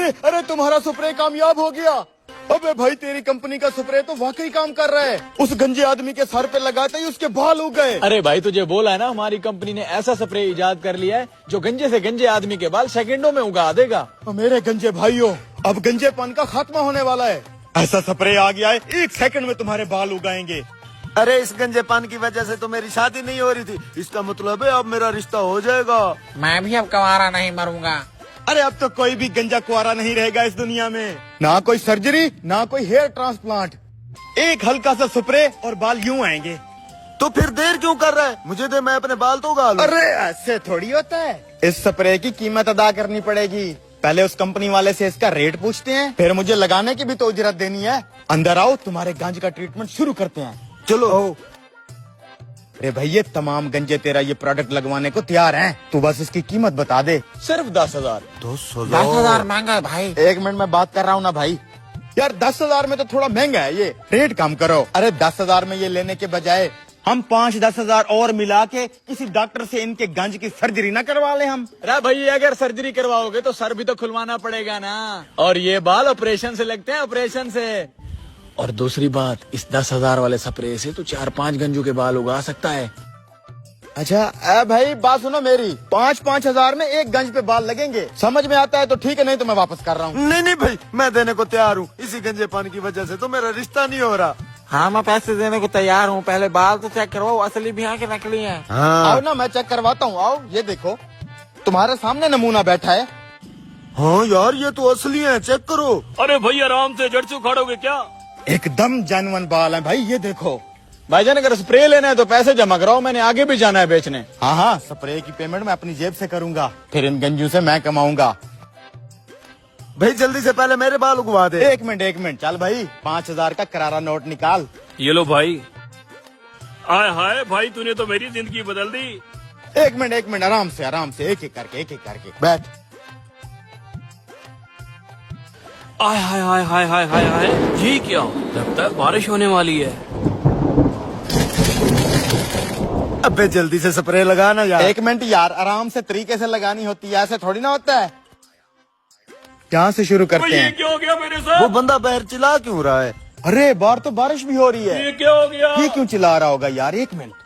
अरे अरे तुम्हारा स्प्रे कामयाब हो गया। अबे भाई तेरी कंपनी का स्प्रे तो वाकई काम कर रहा है। उस गंजे आदमी के सर पे लगाते ही उसके बाल उग गए। अरे भाई तुझे बोला है ना, हमारी कंपनी ने ऐसा स्प्रे इजाद कर लिया है जो गंजे से गंजे आदमी के बाल सेकंडों में उगा देगा। मेरे गंजे भाइयों, अब गंजेपन का खात्मा होने वाला है। ऐसा स्प्रे आ गया है, 1 सेकंड में तुम्हारे बाल उगाएंगे। अरे इस गंजेपन की वजह से तो मेरी शादी नहीं हो रही थी, इसका मतलब है अब मेरा रिश्ता हो जाएगा। मैं भी अब कुंवारा नहीं मरूंगा। अरे अब तो कोई भी गंजा कुआरा नहीं रहेगा इस दुनिया में। ना कोई सर्जरी, ना कोई हेयर ट्रांसप्लांट, एक हल्का सा स्प्रे और बाल यूं आएंगे। तो फिर देर क्यों कर रहा है? मुझे दे, मैं अपने बाल तो उगा लूं। अरे ऐसे थोड़ी होता है। इस स्प्रे की कीमत अदा करनी पड़ेगी। पहले उस कंपनी वाले से इसका रेट पूछते हैं, फिर मुझे लगाने की भी तो उजरत देनी है। अंदर आओ, तुम्हारे गांज का ट्रीटमेंट शुरू करते हैं। चलो। अरे भाई ये तमाम गंजे तेरा ये प्रोडक्ट लगवाने को तैयार हैं। तू बस इसकी कीमत बता दे। सिर्फ 10,000। 10,000 महंगा है भाई। 1 मिनट में बात कर रहा हूँ ना भाई। यार 10,000 में तो थोड़ा महंगा है ये, रेट कम करो। अरे 10,000 में ये लेने के बजाय हम 5-10,000 और मिला के किसी डॉक्टर से इनके गंज की सर्जरी ना करवा ले हम। अरे भाई अगर सर्जरी करवाओगे तो सर भी तो खुलवाना पड़ेगा ना, और ये बाल ऑपरेशन से लगते हैं, ऑपरेशन से। और दूसरी बात, इस 10,000 वाले स्प्रे से तो 4-5 गंजों के बाल उगा सकता है। अच्छा भाई बात सुनो मेरी, 5-5 हजार में 1 गंज पे बाल लगेंगे। समझ में आता है तो ठीक है, नहीं तो मैं वापस कर रहा हूँ। नहीं नहीं भाई, मैं देने को तैयार हूँ। इसी गंजेपन की वजह से तो मेरा रिश्ता नहीं हो रहा। हाँ मैं पैसे देने को तैयार हूँ, पहले बाल तो चेक करवाओ, असली भी है कि नकली है। आओ ना, मैं चेक करवाता हूँ। आओ, ये देखो तुम्हारे सामने नमूना बैठा है। हाँ यार ये तो असली है, चेक करो। अरे भाई आराम से, जड़ से उखाड़ोगे क्या? एकदम जेन्युइन बाल है भाई, ये देखो। भाईजान अगर स्प्रे लेना है तो पैसे जमा कराओ, मैंने आगे भी जाना है बेचने। हाँ, स्प्रे की पेमेंट मैं अपनी जेब से करूंगा, फिर इन गंजू से मैं कमाऊंगा। भाई जल्दी से पहले मेरे बाल उगवा दे। 1 मिनट, चल भाई 5,000 का करारा नोट निकाल। ये लो भाई। आय हाय भाई, तूने तो मेरी जिंदगी बदल दी। 1 मिनट, आराम से एक एक करके बैठ। आय हाय हाय हाय हाय हाय हाय, ये क्या? लगता है बारिश होने वाली है। अबे जल्दी से स्प्रे लगाना यार। 1 मिनट यार, आराम से तरीके से लगानी होती है, ऐसे थोड़ी ना होता है। कहाँ से शुरू करते ये हैं? क्या हो गया मेरे साथ? वो बंदा बाहर चिल्ला क्यों रहा है? अरे बाहर तो बारिश भी हो रही है। ये क्या हो गया? ये क्यों चिल्ला रहा होगा यार? 1 मिनट।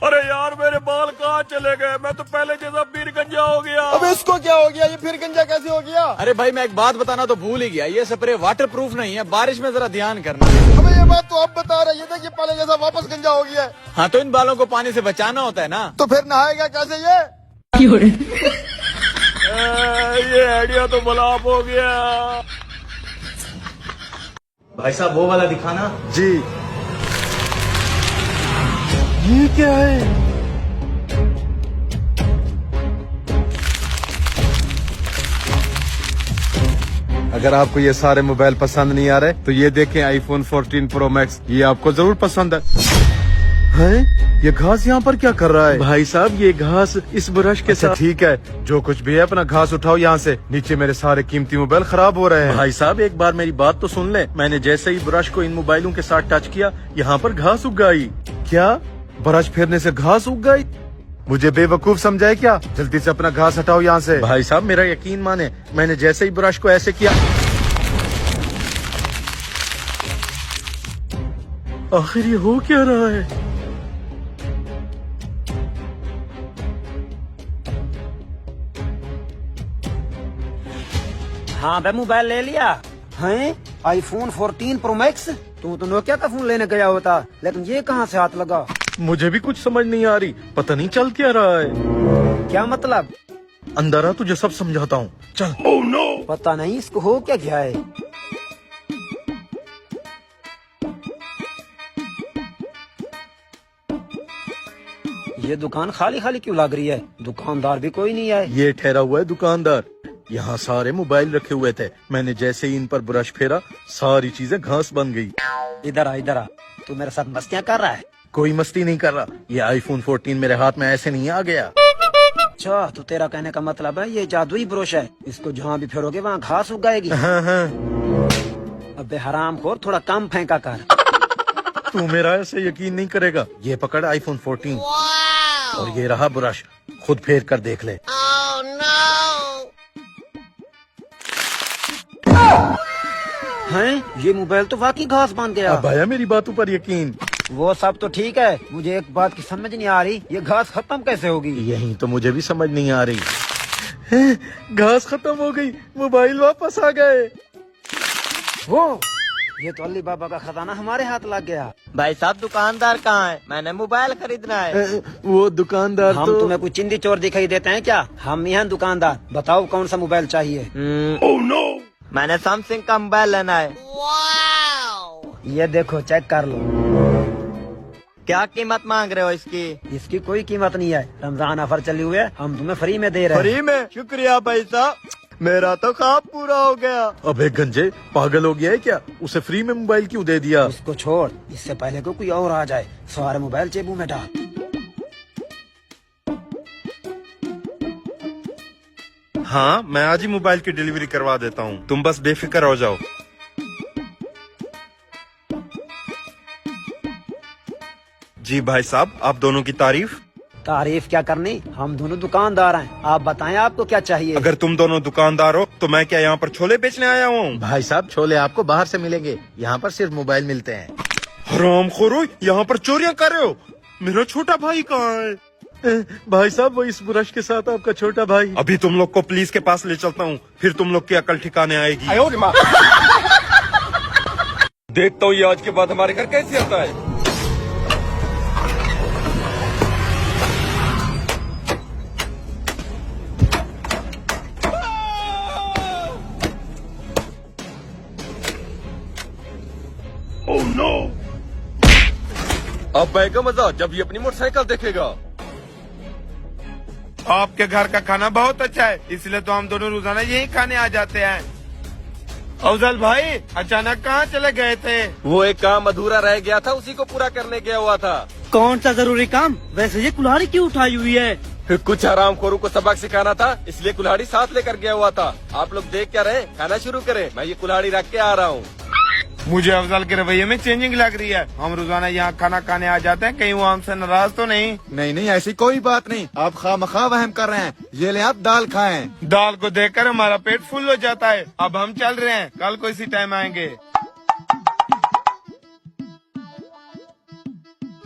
अरे यार मेरे बाल कहाँ चले गए? मैं तो पहले जैसा फिर गंजा हो गया। अबे इसको क्या हो गया? ये फिर गंजा कैसे हो गया? अरे भाई मैं एक बात बताना तो भूल ही गया, ये स्प्रे वाटर प्रूफ नहीं है, बारिश में जरा ध्यान करना। अबे ये बात तो आप बता रहे हैं, देखिए पहले जैसा वापस गंजा हो गया है। हाँ तो इन बालों को पानी से बचाना होता है ना। तो फिर नहाएगा कैसे ये? ये आइडिया तो बलाप हो गया। भाई साहब वो वाला दिखाना। जी। ये क्या है? अगर आपको ये सारे मोबाइल पसंद नहीं आ रहे तो ये देखें iPhone 14 Pro Max, ये आपको जरूर पसंद है। ये घास यहाँ पर क्या कर रहा है? भाई साहब ये घास इस ब्रश के साथ। ठीक है, जो कुछ भी है अपना घास उठाओ यहाँ से, नीचे मेरे सारे कीमती मोबाइल खराब हो रहे हैं। भाई साहब एक बार मेरी बात तो सुन ले, मैंने जैसे ही ब्रश को इन मोबाइलों के साथ टच किया, यहाँ पर घास उग गई। क्या ब्रश फेरने से घास उग गई? मुझे बेवकूफ समझा है क्या? जल्दी से अपना घास हटाओ यहाँ से। भाई साहब मेरा यकीन माने, मैंने जैसे ही ब्रश को ऐसे किया, आखिर ये हो क्या रहा है? हाँ बे मोबाइल ले लिया है? iPhone 14 Pro Max? तू तो नोकिया का फोन लेने गया होता, लेकिन ये कहाँ से हाथ लगा? मुझे भी कुछ समझ नहीं आ रही, पता नहीं चल क्या रहा है। क्या मतलब? अंदर आ, तुझे सब समझाता हूँ, चल। Oh no! पता नहीं इसको हो क्या गया है। ये दुकान खाली खाली क्यों लग रही है? दुकानदार भी कोई नहीं है। ये ठहरा हुआ है दुकानदार, यहाँ सारे मोबाइल रखे हुए थे, मैंने जैसे ही इन पर ब्रश फेरा सारी चीजें घास बन गई। इधर आ, तू मेरे साथ मस्तियाँ कर रहा है? कोई मस्ती नहीं कर रहा, ये iPhone 14 मेरे हाथ में ऐसे नहीं आ गया। अच्छा तो तेरा कहने का मतलब है ये जादुई ब्रश है, इसको जहाँ भी फेरोगे वहाँ घास उग जाएगी। हाँ हाँ। अबे हरामखोर, थोड़ा कम फेंका कर। तू मेरा ऐसे यकीन नहीं करेगा, ये पकड़ iPhone 14 और ये रहा ब्रश, खुद फेर कर देख ले। हैं? ये मोबाइल तो वाकई घास बन गया। अब आया मेरी बातों पर यकीन। वो सब तो ठीक है, मुझे एक बात की समझ नहीं आ रही, ये घास खत्म कैसे होगी? यही तो मुझे भी समझ नहीं आ रही। हैं, घास खत्म हो गई, मोबाइल वापस आ गए। वो ये तो अली बाबा का खजाना हमारे हाथ लग गया। भाई साहब दुकानदार कहाँ है? मैंने मोबाइल खरीदना है। वो दुकानदार हम तो तुम्हें कुछ चिंदी चोर दिखाई देते हैं क्या? हम यहाँ दुकानदार, बताओ कौन सा मोबाइल चाहिए? मैंने सैमसंग का मोबाइल लेना है। ये देखो, चेक कर लो। क्या कीमत मांग रहे हो इसकी? इसकी कोई कीमत नहीं है, रमजान ऑफर चली हुई है, हम तुम्हें फ्री में दे रहे हैं। फ्री में? शुक्रिया भाई साहब, मेरा तो ख्वाब पूरा हो गया। अबे गंजे, पागल हो गया है क्या? उसे फ्री में मोबाइल क्यों दे दिया? उसको छोड़, इससे पहले को कोई और आ जाए, सारे मोबाइल जेबू में डाल। हाँ, मैं आज ही मोबाइल की डिलीवरी करवा देता हूँ, तुम बस बेफिक्र हो जाओ। जी भाई साहब, आप दोनों की तारीफ। तारीफ क्या करनी, हम दोनों दुकानदार हैं, आप बताएं आपको क्या चाहिए? अगर तुम दोनों दुकानदार हो तो मैं क्या यहाँ पर छोले बेचने आया हूँ? भाई साहब, छोले आपको बाहर से मिलेंगे, यहाँ पर सिर्फ मोबाइल मिलते हैं। हरामखोरो, यहाँ पर चोरियां कर रहे हो? मेरा छोटा भाई कहाँ है? भाई साहब, वो इस ब्रश के साथ आपका छोटा भाई। अभी तुम लोग को पुलिस के पास ले चलता हूँ, फिर तुम लोग की अकल ठिकाने आएगी। देखता हूँ ये आज के बाद हमारे घर कैसे आता है। अब बैगा मजा जब ये अपनी मोटरसाइकिल देखेगा। आपके घर का खाना बहुत अच्छा है, इसलिए तो हम दोनों रोजाना यही खाने आ जाते हैं। अफजल भाई, अचानक कहाँ चले गए थे? वो एक काम अधूरा रह गया था, उसी को पूरा करने गया हुआ था। कौन सा जरूरी काम? वैसे ये कुल्हाड़ी क्यों उठाई हुई है? कुछ हरामखोरों को सबक सिखाना था, इसलिए कुल्हाड़ी साथ लेकर गया हुआ था। आप लोग देख क्या रहे, खाना शुरू करें, मैं ये कुल्हाड़ी रख के आ रहा हूँ। मुझे अफजल के रवैये में चेंजिंग लग रही है। हम रोजाना यहाँ खाना खाने आ जाते हैं, कहीं वो हमसे नाराज तो नहीं? नहीं नहीं, ऐसी कोई बात नहीं, आप खामखा वहम कर रहे हैं। ये ले आप दाल खाएं। दाल को देखकर हमारा पेट फुल हो जाता है। अब हम चल रहे हैं, कल को इसी टाइम आएंगे।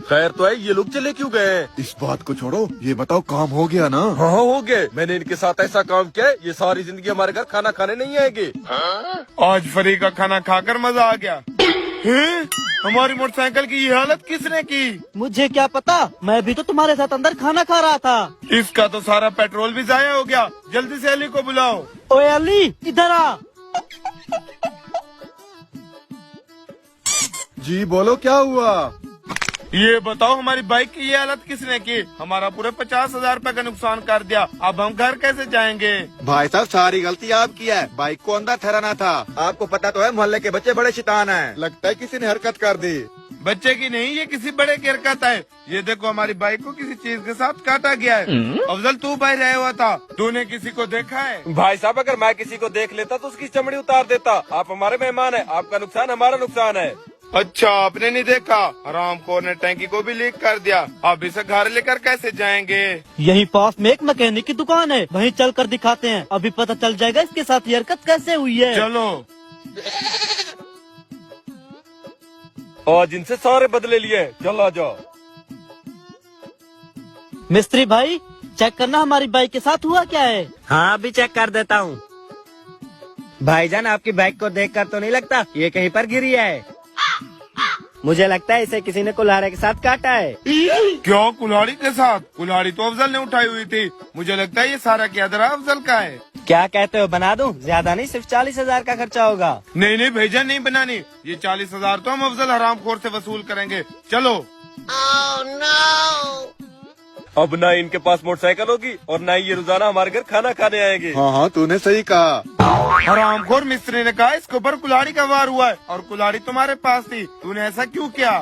खैर तो है, ये लोग चले क्यों गए? इस बात को छोड़ो, ये बताओ काम हो गया ना? हाँ हो गए, मैंने इनके साथ ऐसा काम किया, ये सारी जिंदगी हमारे घर खाना खाने नहीं आएंगे। आज फ्री का खाना खाकर मजा आ गया। हैं? हमारी मोटरसाइकिल की ये हालत किसने की? मुझे क्या पता, मैं भी तो तुम्हारे साथ अंदर खाना खा रहा था। इसका तो सारा पेट्रोल भी जाया हो गया। जल्दी से अली को बुलाओ। ओए अली, इधर आ। जी बोलो, क्या हुआ? ये बताओ, हमारी बाइक की ये हालत किसने की? हमारा पूरे 50,000 रूपए का नुकसान कर दिया। अब हम घर कैसे जाएंगे? भाई साहब, सारी गलती आपकी है, बाइक को अंदर ठहराना था। आपको पता तो है, मोहल्ले के बच्चे बड़े शैतान हैं। लगता है किसी ने हरकत कर दी। बच्चे की नहीं, ये किसी बड़े की हरकत है। ये देखो, हमारी बाइक को किसी चीज के साथ काटा गया है। अफजल, तू बाहर रहा हुआ था, तूने किसी को देखा है? भाई साहब, अगर मैं किसी को देख लेता तो उसकी चमड़ी उतार देता। आप हमारे मेहमान हैं, आपका नुकसान हमारा नुकसान है। अच्छा, आपने नहीं देखा? हरामखोर ने टैंकी को भी लीक कर दिया। अब इसे घर लेकर कैसे जाएंगे? यहीं पास में एक मैकेनिक की दुकान है, वहीं चल कर दिखाते हैं, अभी पता चल जाएगा इसके साथ ये हरकत कैसे हुई है। चलो। आज इनसे सारे बदले लिए, चल आ जाओ। मिस्त्री भाई, चेक करना हमारी बाइक के साथ हुआ क्या है। हाँ, अभी चेक कर देता हूँ। भाईजान, आपकी बाइक को देखकर तो नहीं लगता ये कहीं पर गिरी है। मुझे लगता है इसे किसी ने कुल्हाड़ी के साथ काटा है। क्यों कुल्हाड़ी के साथ? कुल्हाड़ी तो अफजल ने उठाई हुई थी। मुझे लगता है ये सारा कियादरा अफजल का है। क्या कहते हो, बना दूं? ज्यादा नहीं, सिर्फ 40,000 का खर्चा होगा। नहीं नहीं भैया, नहीं बनानी। ये 40,000 तो हम अफजल हरामखोर से वसूल करेंगे। चलो। अब ना इनके पास मोटरसाइकिल होगी और ना ही ये रोजाना हमारे घर खाना खाने आएंगे। हाँ हाँ, तूने सही कहा। हरामखोर मिस्त्री ने कहा इसके ऊपर कुल्हाड़ी का वार हुआ है, और कुल्हाड़ी तुम्हारे पास थी। तूने ऐसा क्यों किया?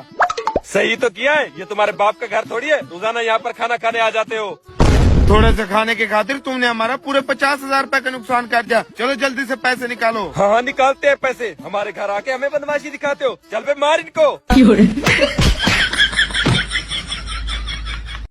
सही तो किया है, ये तुम्हारे बाप का घर थोड़ी है, रोजाना यहाँ पर खाना खाने आ जाते हो। थोड़े से खाने के खातिर तुमने हमारा पूरे 50,000 रूपए का नुकसान कर दिया। चलो जल्दी से पैसे निकालो। हाँ निकालते हैं पैसे, हमारे घर आके हमें बदमाशी दिखाते हो। चल बे, मार इनको।